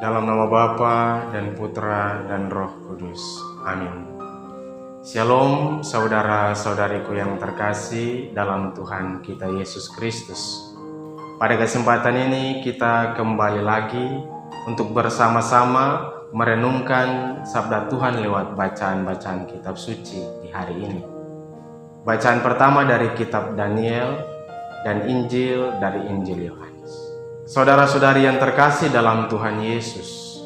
Dalam nama Bapa dan Putra dan Roh Kudus. Amin. Shalom saudara-saudariku yang terkasih dalam Tuhan kita Yesus Kristus. Pada kesempatan ini kita kembali lagi untuk bersama-sama merenungkan sabda Tuhan lewat bacaan-bacaan kitab suci di hari ini. Bacaan pertama dari kitab Daniel dan Injil dari Injil Yohanes. Saudara-saudari yang terkasih dalam Tuhan Yesus,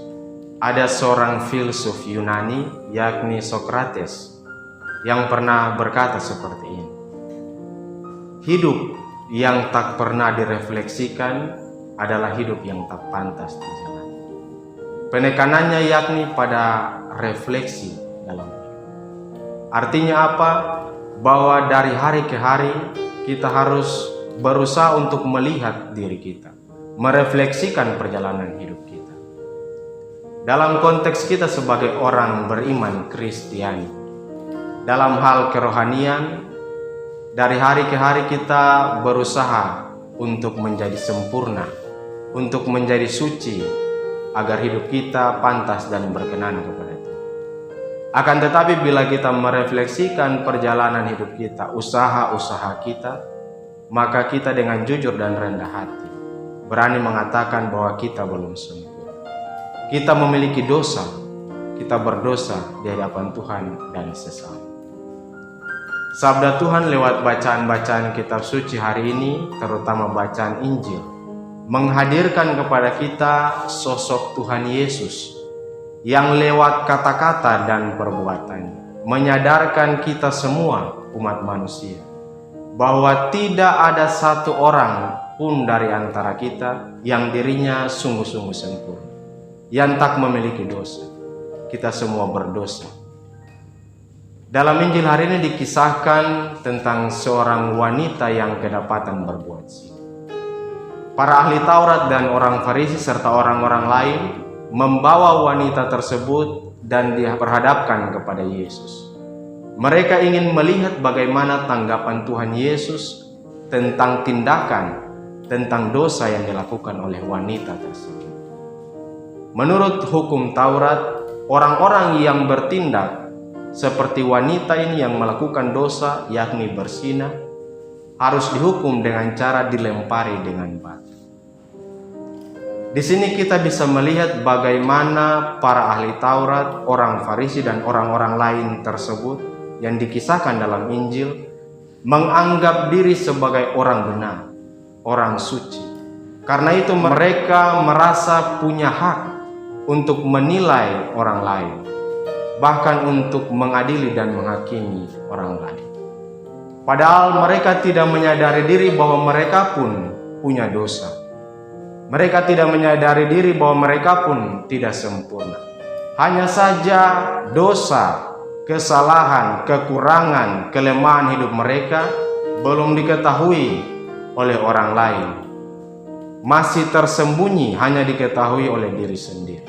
ada seorang filsuf Yunani yakni Sokrates yang pernah berkata seperti ini. Hidup yang tak pernah direfleksikan adalah hidup yang tak pantas dijalani. Penekanannya yakni pada refleksi dalam hidup. Artinya apa? Bahwa dari hari ke hari kita harus berusaha untuk melihat diri kita, merefleksikan perjalanan hidup kita. Dalam konteks kita sebagai orang beriman Kristiani, dalam hal kerohanian, dari hari ke hari kita berusaha untuk menjadi sempurna, untuk menjadi suci, agar hidup kita pantas dan berkenan kepada Tuhan. Akan tetapi bila kita merefleksikan perjalanan hidup kita, usaha-usaha kita, maka kita dengan jujur dan rendah hati berani mengatakan bahwa kita belum sempurna. Kita memiliki dosa, kita berdosa di hadapan Tuhan dan sesama. Sabda Tuhan lewat bacaan-bacaan kitab suci hari ini, terutama bacaan Injil, menghadirkan kepada kita sosok Tuhan Yesus yang lewat kata-kata dan perbuatannya menyadarkan kita semua umat manusia bahwa tidak ada satu orang pun dari antara kita yang dirinya sungguh-sungguh sempurna, yang tak memiliki dosa. Kita semua berdosa. Dalam Injil hari ini dikisahkan tentang seorang wanita yang kedapatan berbuat zina. Para ahli Taurat dan orang Farisi serta orang-orang lain membawa wanita tersebut dan diperhadapkan kepada Yesus. Mereka ingin melihat bagaimana tanggapan Tuhan Yesus tentang tindakan, tentang dosa yang dilakukan oleh wanita tersebut. Menurut hukum Taurat, orang-orang yang bertindak seperti wanita ini yang melakukan dosa, yakni berzina, harus dihukum dengan cara dilempari dengan batu. Di sini kita bisa melihat bagaimana para ahli Taurat, orang Farisi dan orang-orang lain tersebut yang dikisahkan dalam Injil menganggap diri sebagai orang benar, orang suci. Karena itu mereka merasa punya hak untuk menilai orang lain, bahkan untuk mengadili dan menghakimi orang lain. Padahal mereka tidak menyadari diri bahwa mereka pun punya dosa. Mereka tidak menyadari diri bahwa mereka pun tidak sempurna. Hanya saja dosa, kesalahan, kekurangan, kelemahan hidup mereka belum diketahui oleh orang lain. Masih tersembunyi, hanya diketahui oleh diri sendiri.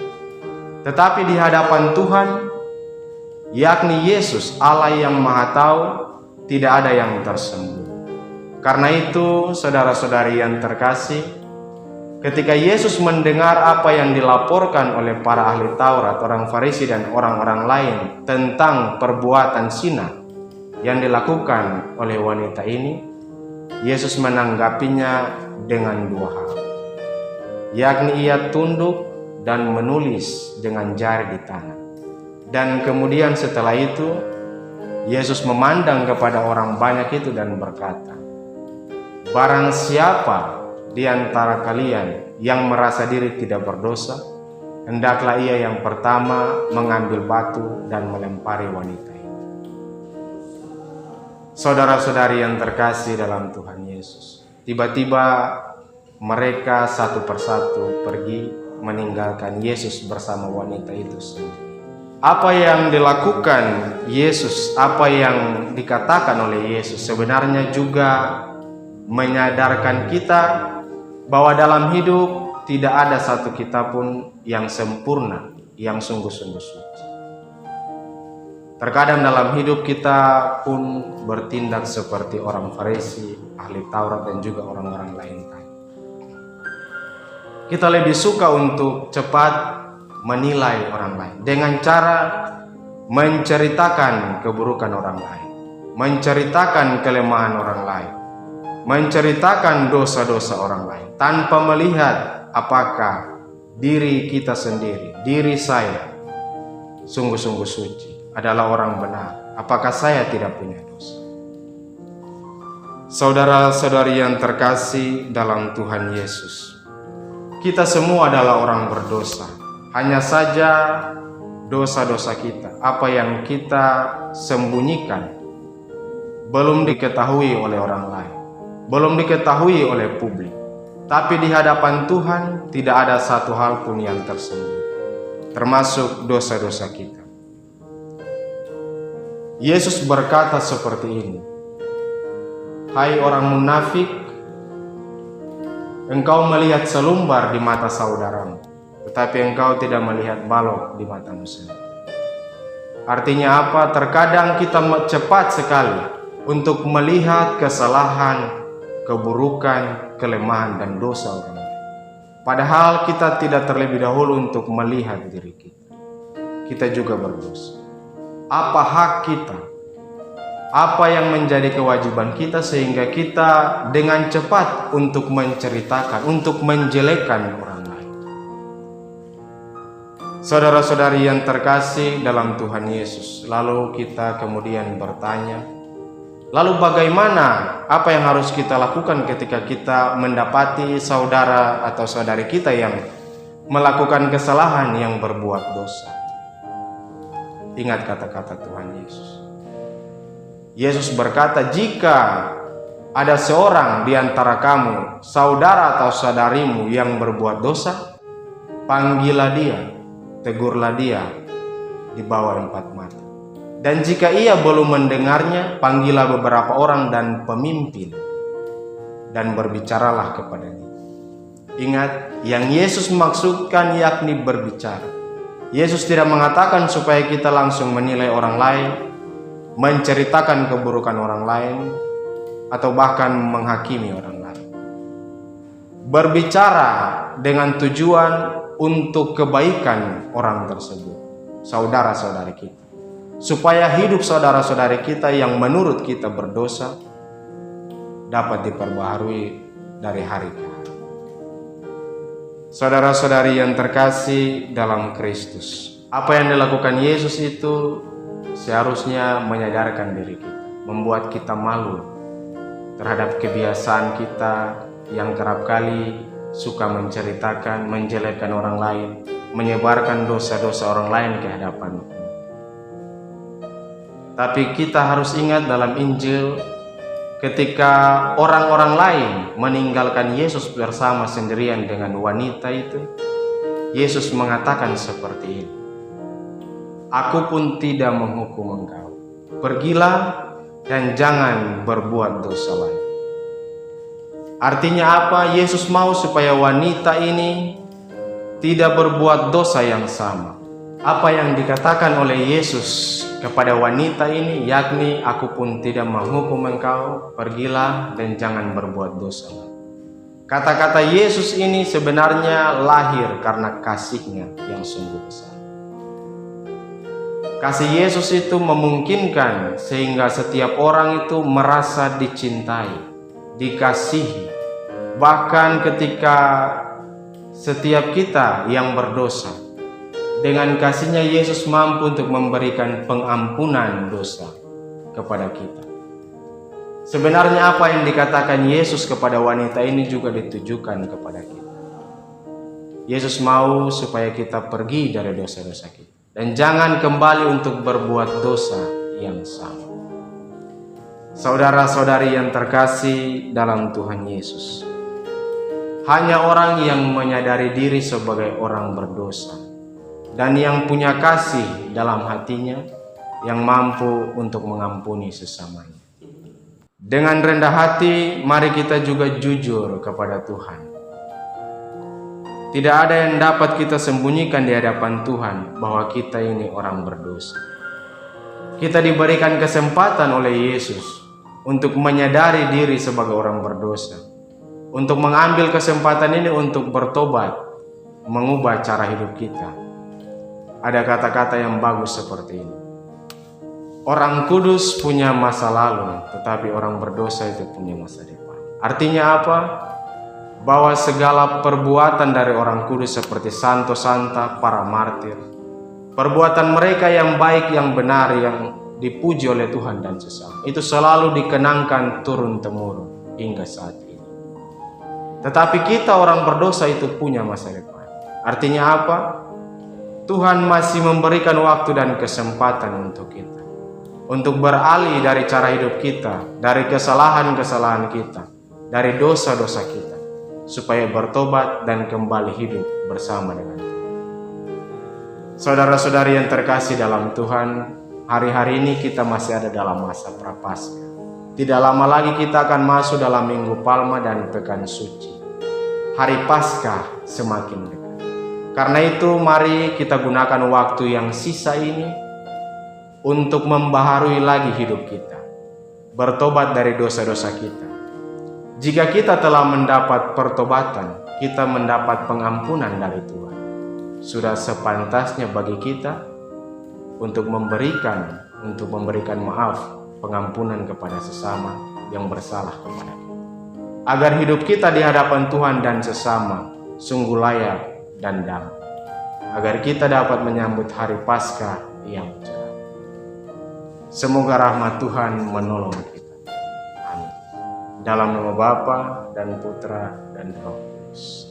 Tetapi di hadapan Tuhan, yakni Yesus, Allah yang Maha Tahu, tidak ada yang tersembunyi. Karena itu, saudara-saudari yang terkasih, ketika Yesus mendengar apa yang dilaporkan oleh para ahli Taurat, orang Farisi dan orang-orang lain tentang perbuatan zina yang dilakukan oleh wanita ini, Yesus menanggapinya dengan dua hal, yakni ia tunduk dan menulis dengan jari di tanah. Dan kemudian setelah itu, Yesus memandang kepada orang banyak itu dan berkata, barang siapa di antara kalian yang merasa diri tidak berdosa, hendaklah ia yang pertama mengambil batu dan melempari wanita itu. Saudara-saudari yang terkasih dalam Tuhan Yesus, tiba-tiba mereka satu persatu pergi meninggalkan Yesus bersama wanita itu sendiri. Apa yang dilakukan Yesus, apa yang dikatakan oleh Yesus sebenarnya juga menyadarkan kita bahwa dalam hidup tidak ada satu kita pun yang sempurna, yang sungguh-sungguh suci. Terkadang dalam hidup kita pun bertindak seperti orang Farisi, ahli Taurat dan juga orang-orang lain tadi. Kita lebih suka untuk cepat menilai orang lain dengan cara menceritakan keburukan orang lain, menceritakan kelemahan orang lain, menceritakan dosa-dosa orang lain, tanpa melihat apakah diri kita sendiri, diri saya sungguh-sungguh suci, adalah orang benar. Apakah saya tidak punya dosa? Saudara-saudari yang terkasih dalam Tuhan Yesus, kita semua adalah orang berdosa. Hanya saja dosa-dosa kita, apa yang kita sembunyikan, belum diketahui oleh orang lain, belum diketahui oleh publik. Tapi di hadapan Tuhan tidak ada satu hal pun yang tersembunyi, termasuk dosa-dosa kita. Yesus berkata seperti ini, "Hai orang munafik, engkau melihat selumbar di mata saudaramu, tetapi engkau tidak melihat balok di matamu sendiri." Artinya apa? Terkadang kita cepat sekali untuk melihat kesalahan, keburukan, kelemahan, dan dosa orang lain. Padahal kita tidak terlebih dahulu untuk melihat diri kita. Kita juga berdosa. Apa hak kita? Apa yang menjadi kewajiban kita sehingga kita dengan cepat untuk menceritakan, untuk menjelekkan orang lain? Saudara-saudari yang terkasih dalam Tuhan Yesus, lalu kita kemudian bertanya, lalu bagaimana, apa yang harus kita lakukan ketika kita mendapati saudara atau saudari kita yang melakukan kesalahan, yang berbuat dosa? Ingat kata-kata Tuhan Yesus. Yesus berkata, jika ada seorang di antara kamu, saudara atau saudarimu yang berbuat dosa, panggillah dia, tegurlah dia di bawah 4 mata. Dan jika ia belum mendengarnya, panggillah beberapa orang dan pemimpin, dan berbicaralah kepadanya. Ingat, yang Yesus maksudkan yakni berbicara. Yesus tidak mengatakan supaya kita langsung menilai orang lain, menceritakan keburukan orang lain, atau bahkan menghakimi orang lain. Berbicara dengan tujuan untuk kebaikan orang tersebut, saudara-saudari kita, supaya hidup saudara-saudari kita yang menurut kita berdosa dapat diperbaharui dari hari ke hari. Saudara-saudari yang terkasih dalam Kristus, apa yang dilakukan Yesus itu seharusnya menyadarkan diri kita, membuat kita malu terhadap kebiasaan kita yang kerap kali suka menceritakan, menjelekkan orang lain, menyebarkan dosa-dosa orang lain ke hadapan. Tapi kita harus ingat dalam Injil, ketika orang-orang lain meninggalkan Yesus bersama sendirian dengan wanita itu, Yesus mengatakan seperti ini, "Aku pun tidak menghukum engkau. Pergilah dan jangan berbuat dosa lagi." Artinya apa? Yesus mau supaya wanita ini tidak berbuat dosa yang sama. Apa yang dikatakan oleh Yesus kepada wanita ini, yakni, "Aku pun tidak menghukum engkau, pergilah dan jangan berbuat dosa lagi." Kata-kata Yesus ini sebenarnya lahir karena kasih-Nya yang sungguh besar. Kasih Yesus itu memungkinkan sehingga setiap orang itu merasa dicintai, dikasihi. Bahkan ketika setiap kita yang berdosa, dengan kasih-Nya Yesus mampu untuk memberikan pengampunan dosa kepada kita. Sebenarnya apa yang dikatakan Yesus kepada wanita ini juga ditujukan kepada kita. Yesus mau supaya kita pergi dari dosa-dosa kita dan jangan kembali untuk berbuat dosa yang sama. Saudara-saudari yang terkasih dalam Tuhan Yesus, hanya orang yang menyadari diri sebagai orang berdosa dan yang punya kasih dalam hatinya yang mampu untuk mengampuni sesamanya. Dengan rendah hati, mari kita juga jujur kepada Tuhan. Tidak ada yang dapat kita sembunyikan di hadapan Tuhan bahwa kita ini orang berdosa. Kita diberikan kesempatan oleh Yesus untuk menyadari diri sebagai orang berdosa. untuk mengambil kesempatan ini untuk bertobat, mengubah cara hidup kita. Ada kata-kata yang bagus seperti ini. Orang kudus punya masa lalu, tetapi orang berdosa itu punya masa depan. Artinya apa? Bahwa segala perbuatan dari orang kudus seperti santo santa, para martir, perbuatan mereka yang baik, yang benar, yang dipuji oleh Tuhan dan sesama, itu selalu dikenangkan turun-temurun hingga saat ini. Tetapi kita orang berdosa itu punya masa depan. Artinya apa? Tuhan masih memberikan waktu dan kesempatan untuk kita, untuk beralih dari cara hidup kita, dari kesalahan-kesalahan kita, dari dosa-dosa kita, supaya bertobat dan kembali hidup bersama dengan Tuhan. Saudara-saudari yang terkasih dalam Tuhan, hari-hari ini kita masih ada dalam masa Prapaskah. Tidak lama lagi kita akan masuk dalam Minggu Palma dan Pekan Suci. Hari Paskah semakin dekat. Karena itu mari kita gunakan waktu yang sisa ini untuk membaharui lagi hidup kita, bertobat dari dosa-dosa kita. Jika kita telah mendapat pertobatan, kita mendapat pengampunan dari Tuhan. Sudah sepantasnya bagi kita untuk memberikan maaf, pengampunan kepada sesama yang bersalah kepada kita. Agar hidup kita di hadapan Tuhan dan sesama sungguh layak dan damai. Agar kita dapat menyambut hari Paskah yang cerah. Semoga rahmat Tuhan menolong kita. Amin. Dalam nama Bapa dan Putra dan Roh Kudus.